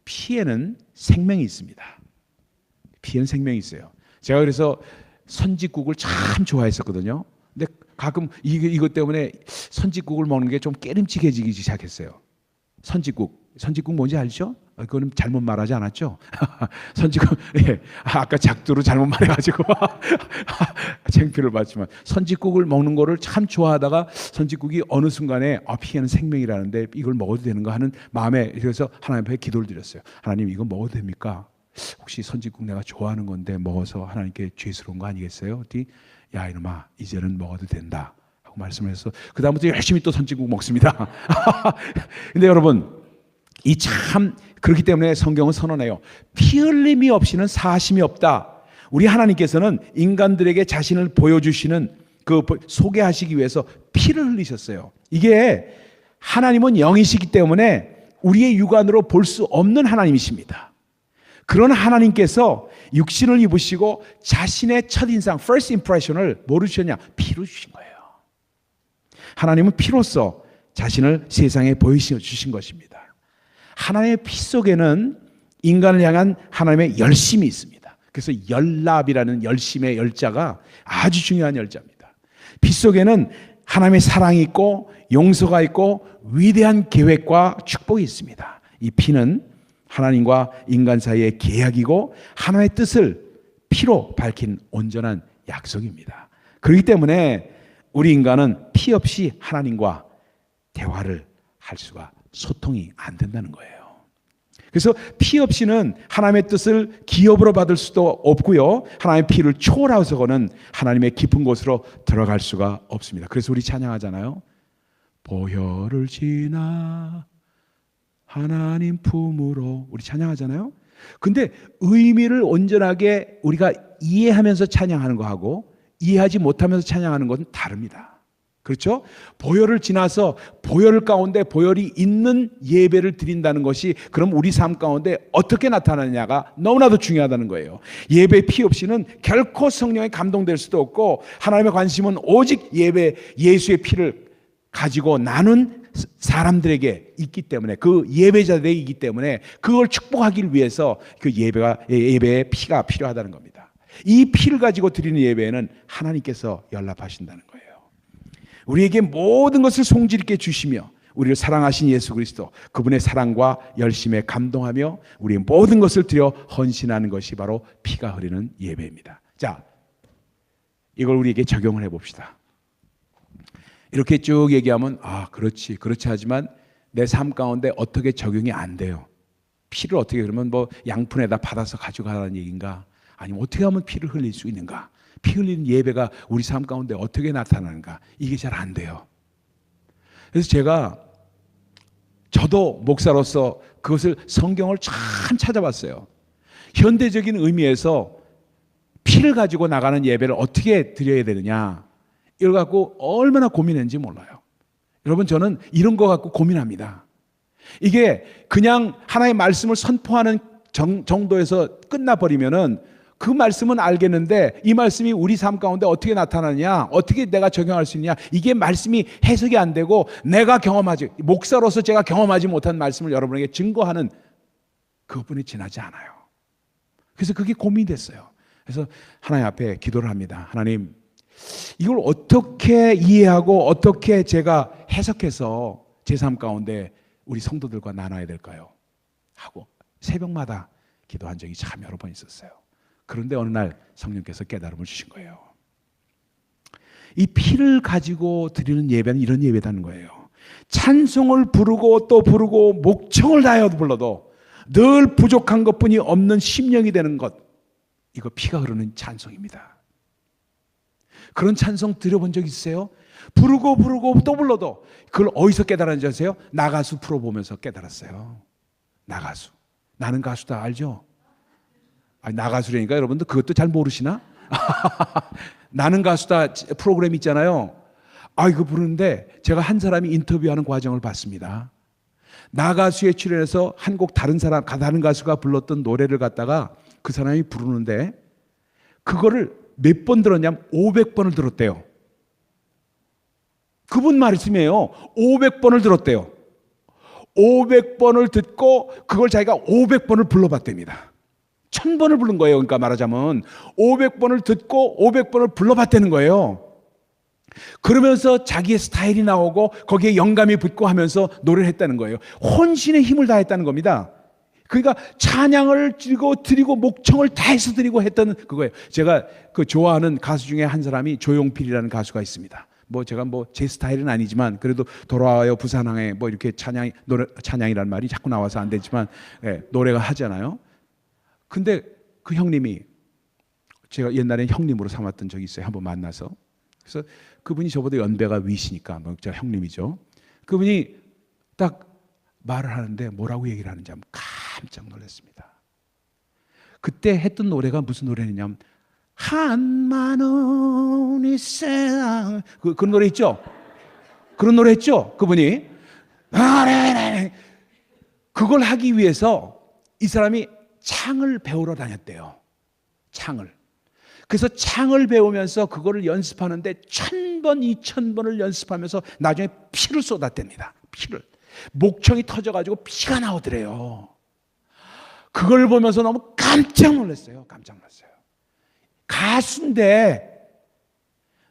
피에는 생명이 있습니다. 피에는 생명이 있어요. 제가 그래서 선짓국을 참 좋아했었거든요. 근데 가끔 이것 때문에 선짓국을 먹는 게 좀 깨름직해지기 시작했어요. 선짓국 뭔지 알죠? 그거는 잘못 말하지 않았죠? 선짓국, 예. 아까 작두로 잘못 말해가지고 창피를 받지만 선짓국을 먹는 거를 참 좋아하다가 선짓국이 어느 순간에 피에는 생명이라는데 이걸 먹어도 되는가 하는 마음에, 그래서 하나님 앞에 기도를 드렸어요. 하나님, 이거 먹어도 됩니까? 혹시 선짓국 내가 좋아하는 건데 먹어서 하나님께 죄스러운 거 아니겠어요? 어디 야 이놈아, 이제는 먹어도 된다 하고 말씀을 해서 그 다음부터 열심히 또 선짓국 먹습니다. 근데 여러분, 이 참 그렇기 때문에 성경은 선언해요. 피 흘림이 없이는 사심이 없다. 우리 하나님께서는 인간들에게 자신을 보여주시는, 그 소개하시기 위해서 피를 흘리셨어요. 이게 하나님은 영이시기 때문에 우리의 육안으로 볼 수 없는 하나님이십니다. 그런 하나님께서 육신을 입으시고 자신의 첫인상, first impression을 뭐로 주셨냐? 피로 주신 거예요. 하나님은 피로써 자신을 세상에 보여주신 것입니다. 하나님의 피 속에는 인간을 향한 하나님의 열심이 있습니다. 그래서 열납이라는 열심의 열자가 아주 중요한 열자입니다. 피 속에는 하나님의 사랑이 있고 용서가 있고 위대한 계획과 축복이 있습니다. 이 피는 하나님과 인간 사이의 계약이고 하나님의 뜻을 피로 밝힌 온전한 약속입니다. 그렇기 때문에 우리 인간은 피 없이 하나님과 대화를 할 수가, 소통이 안 된다는 거예요. 그래서 피 없이는 하나님의 뜻을 기업으로 받을 수도 없고요. 하나님의 피를 초월하고서는 하나님의 깊은 곳으로 들어갈 수가 없습니다. 그래서 우리 찬양하잖아요. 보혈을 지나 하나님 품으로, 우리 찬양하잖아요. 근데 의미를 온전하게 우리가 이해하면서 찬양하는 거하고 이해하지 못하면서 찬양하는 것은 다릅니다. 그렇죠? 보혈을 지나서 보혈 가운데 보혈이 있는 예배를 드린다는 것이 그럼 우리 삶 가운데 어떻게 나타나느냐가 너무나도 중요하다는 거예요. 예배 피 없이는 결코 성령에 감동될 수도 없고 하나님의 관심은 오직 예수의 피를 가지고 나눈 사람들에게 있기 때문에, 그 예배자들에게 있기 때문에 그걸 축복하기 위해서 그 예배의 피가 필요하다는 겁니다. 이 피를 가지고 드리는 예배에는 하나님께서 연락하신다는 거예요. 우리에게 모든 것을 송질 있게 주시며 우리를 사랑하신 예수 그리스도, 그분의 사랑과 열심에 감동하며 우리의 모든 것을 드려 헌신하는 것이 바로 피가 흐르는 예배입니다. 자, 이걸 우리에게 적용을 해봅시다. 이렇게 쭉 얘기하면 그렇지 하지만 내 삶 가운데 어떻게 적용이 안 돼요. 피를 어떻게, 그러면 뭐 양푼에다 받아서 가져가라는 얘기인가? 아니면 어떻게 하면 피를 흘릴 수 있는가? 피 흘리는 예배가 우리 삶 가운데 어떻게 나타나는가? 이게 잘 안 돼요. 그래서 저도 목사로서 그것을 성경을 참 찾아봤어요. 현대적인 의미에서 피를 가지고 나가는 예배를 어떻게 드려야 되느냐, 이걸 갖고 얼마나 고민했는지 몰라요. 여러분, 저는 이런 거 갖고 고민합니다. 이게 그냥 하나의 말씀을 선포하는 정도에서 끝나버리면은 그 말씀은 알겠는데 이 말씀이 우리 삶 가운데 어떻게 나타나느냐, 어떻게 내가 적용할 수 있느냐, 이게 말씀이 해석이 안 되고 내가 경험하지, 목사로서 제가 경험하지 못한 말씀을 여러분에게 증거하는 그것뿐이 지나지 않아요. 그래서 그게 고민이 됐어요. 그래서 하나님 앞에 기도를 합니다. 하나님, 이걸 어떻게 이해하고 어떻게 제가 해석해서 제 삶 가운데 우리 성도들과 나눠야 될까요? 하고 새벽마다 기도한 적이 참 여러 번 있었어요. 그런데 어느 날 성령께서 깨달음을 주신 거예요. 이 피를 가지고 드리는 예배는 이런 예배다는 거예요. 찬송을 부르고 또 부르고 목청을 다하여 불러도 늘 부족한 것뿐이 없는 심령이 되는 것, 이거 피가 흐르는 찬송입니다. 그런 찬송 들어본 적 있으세요? 부르고 부르고 또 불러도. 그걸 어디서 깨달았는지 아세요? 나가수 프로 보면서 깨달았어요. 나가수. 나는 가수다, 알죠? 나가수라니까 여러분들 그것도 잘 모르시나? 나는 가수다 프로그램 있잖아요. 이거 부르는데 제가 한 사람이 인터뷰하는 과정을 봤습니다. 나가수에 출연해서 한 곡 다른 가수가 불렀던 노래를 갖다가 그 사람이 부르는데 그거를 몇 번 들었냐면 500번을 들었대요. 그분 말씀이에요. 500번을 들었대요. 500번을 듣고 그걸 자기가 500번을 불러봤답니다. 1000번을 부른 거예요. 그러니까 말하자면 500번을 듣고 500번을 불러봤다는 거예요. 그러면서 자기의 스타일이 나오고 거기에 영감이 붙고 하면서 노래를 했다는 거예요. 혼신의 힘을 다했다는 겁니다. 그러니까 찬양을 드리고 목청을 다해서 드리고 했던 그거예요. 제가 그 좋아하는 가수 중에 한 사람이 조용필이라는 가수가 있습니다. 제가 제 스타일은 아니지만 그래도 돌아와요 부산항에 이렇게 찬양이라는 말이 자꾸 나와서 안 되지만 노래가 하잖아요. 근데 그 형님이, 제가 옛날에 형님으로 삼았던 적이 있어요. 한번 만나서. 그래서 그분이 저보다 연배가 위시니까 제가 형님이죠. 그분이 딱 말을 하는데 뭐라고 얘기를 하는지 한번 깜짝 놀랐습니다. 그때 했던 노래가 무슨 노래냐면 한만원이 세상, 그런 노래 있죠? 그런 노래 했죠? 그분이. 그걸 하기 위해서 이 사람이 창을 배우러 다녔대요. 창을. 그래서 창을 배우면서 그거를 연습하는데 1000번, 2000번을 연습하면서 나중에 피를 쏟았답니다. 피를. 목청이 터져가지고 피가 나오더래요. 그걸 보면서 너무 깜짝 놀랐어요. 깜짝 놀랐어요. 가수인데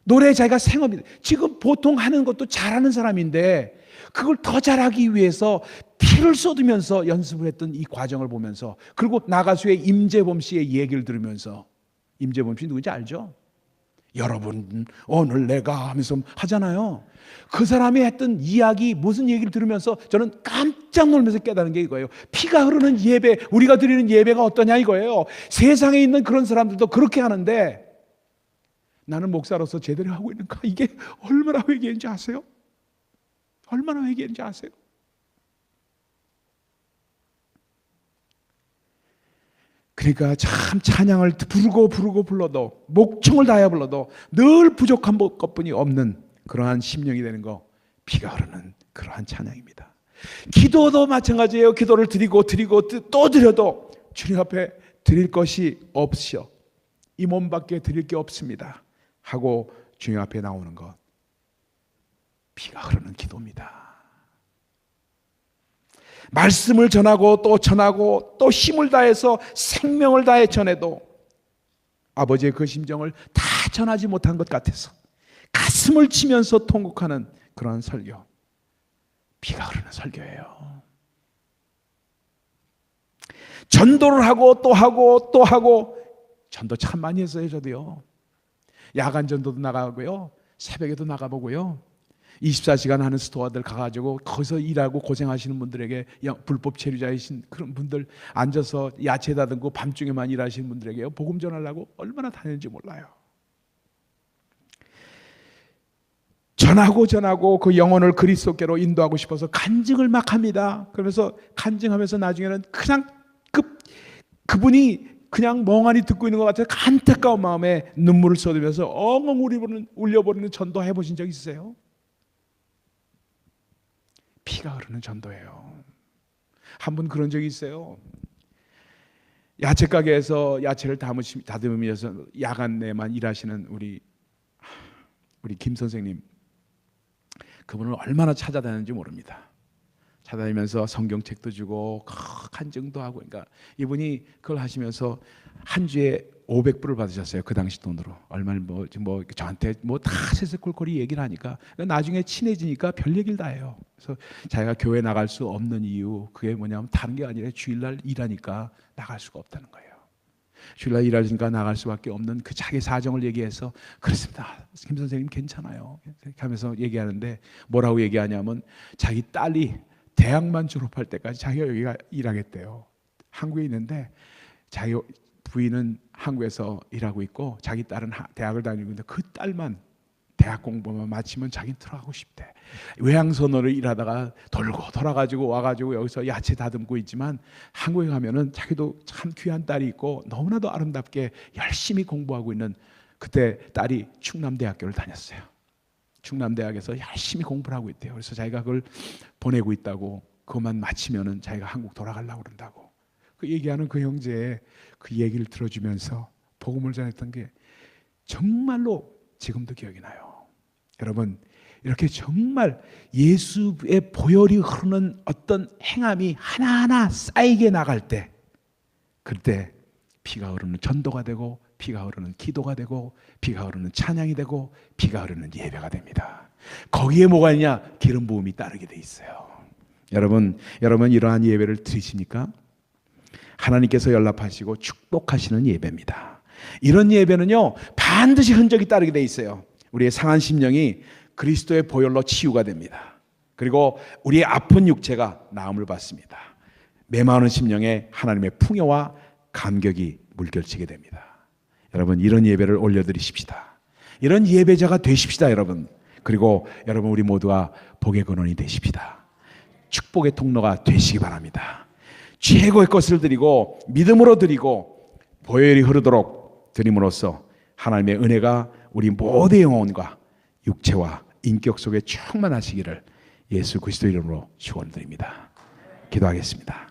노래 자기가 생업이, 지금 보통 하는 것도 잘하는 사람인데 그걸 더 잘하기 위해서 피를 쏟으면서 연습을 했던 이 과정을 보면서, 그리고 나가수의 임재범 씨의 얘기를 들으면서, 임재범 씨 누군지 알죠? 여러분 오늘 내가 하면서 하잖아요. 그 사람이 했던 이야기, 무슨 얘기를 들으면서 저는 깜짝 놀면서 깨달은 게 이거예요. 피가 흐르는 예배, 우리가 드리는 예배가 어떠냐 이거예요. 세상에 있는 그런 사람들도 그렇게 하는데 나는 목사로서 제대로 하고 있는가? 이게 얼마나 회개인지 아세요? 얼마나 회개인지 아세요? 그러니까 참 찬양을 부르고 불러도, 목청을 다해 불러도 늘 부족한 것뿐이 없는 그러한 심령이 되는 거, 피가 흐르는 그러한 찬양입니다. 기도도 마찬가지예요. 기도를 드리고 또 드려도 주님 앞에 드릴 것이 없으셔, 이 몸밖에 드릴 게 없습니다 하고 주님 앞에 나오는 것, 피가 흐르는 기도입니다. 말씀을 전하고 또 힘을 다해서 생명을 다해 전해도 아버지의 그 심정을 다 전하지 못한 것 같아서 가슴을 치면서 통곡하는 그런 설교, 피가 흐르는 설교예요. 전도를 하고 또 하고 또 하고, 전도 참 많이 했어요. 저도요. 야간 전도도 나가고요, 새벽에도 나가보고요, 24시간 하는 스토어들 가가지고 거기서 일하고 고생하시는 분들에게, 불법 체류자이신 그런 분들, 앉아서 야채 다듬고 밤중에만 일하시는 분들에게 복음 전하려고 얼마나 다녔는지 몰라요. 전하고 그 영혼을 그리스도께로 인도하고 싶어서 간증을 막 합니다. 그러면서 간증하면서 나중에는 그냥 그분이 그냥 멍하니 듣고 있는 것 같아서 안타까운 마음에 눈물을 쏟으면서 엉엉 울려버리는 전도 해보신 적 있으세요? 피가 흐르는 전도예요. 한 분 그런 적이 있어요. 야채 가게에서 야채를 다듬으면서 야간 내만 일하시는 우리 김 선생님, 그분을 얼마나 찾아다녔는지 모릅니다. 찾아다니면서 성경책도 주고 간증도 하고, 그러니까 이분이 그걸 하시면서 한 주에 500불을 받으셨어요. 그 당시 돈으로. 얼마를 뭐 저한테 뭐 다 세세콜콜이 얘기를 하니까, 나중에 친해지니까 별 얘기를 다 해요. 그래서 자기가 교회 나갈 수 없는 이유, 그게 뭐냐면 다른 게 아니라 주일날 일하니까 나갈 수가 없다는 거예요. 주일날 일하니까 나갈 수밖에 없는 그 자기 사정을 얘기해서, 그렇습니다, 김 선생님 괜찮아요 이렇게 하면서 얘기하는데, 뭐라고 얘기하냐면 자기 딸이 대학만 졸업할 때까지 자기가 여기가 일하겠대요. 한국에 있는데 자기 부인은 한국에서 일하고 있고 자기 딸은 대학을 다니고 있는데, 그 딸만 대학 공부만 마치면 자기는 들어가고 싶대. 외항선으로 일하다가 돌고 돌아가지고 와가지고 여기서 야채 다듬고 있지만, 한국에 가면은 자기도 참 귀한 딸이 있고 너무나도 아름답게 열심히 공부하고 있는, 그때 딸이 충남대학교를 다녔어요. 충남대학에서 열심히 공부를 하고 있대요. 그래서 자기가 그걸 보내고 있다고, 그것만 마치면은 자기가 한국 돌아가려고 그런다고. 그 얘기하는 그 형제의 그 얘기를 들어주면서 복음을 전했던 게 정말로 지금도 기억이 나요. 여러분, 이렇게 정말 예수의 보혈이 흐르는 어떤 행함이 하나하나 쌓이게 나갈 때, 그때 피가 흐르는 전도가 되고, 피가 흐르는 기도가 되고, 피가 흐르는 찬양이 되고, 피가 흐르는 예배가 됩니다. 거기에 뭐가 있냐? 기름 부음이 따르게 돼 있어요. 여러분 이러한 예배를 드리십니까? 하나님께서 연락하시고 축복하시는 예배입니다. 이런 예배는요, 반드시 흔적이 따르게 돼 있어요. 우리의 상한 심령이 그리스도의 보혈로 치유가 됩니다. 그리고 우리의 아픈 육체가 나음을 받습니다. 메마른 심령에 하나님의 풍요와 감격이 물결치게 됩니다. 여러분, 이런 예배를 올려드리십시다. 이런 예배자가 되십시다, 여러분. 그리고 여러분, 우리 모두가 복의 근원이 되십시다. 축복의 통로가 되시기 바랍니다. 최고의 것을 드리고 믿음으로 드리고 보혈이 흐르도록 드림으로써 하나님의 은혜가 우리 모두의 영혼과 육체와 인격 속에 충만하시기를 예수 그리스도 이름으로 축원드립니다. 기도하겠습니다.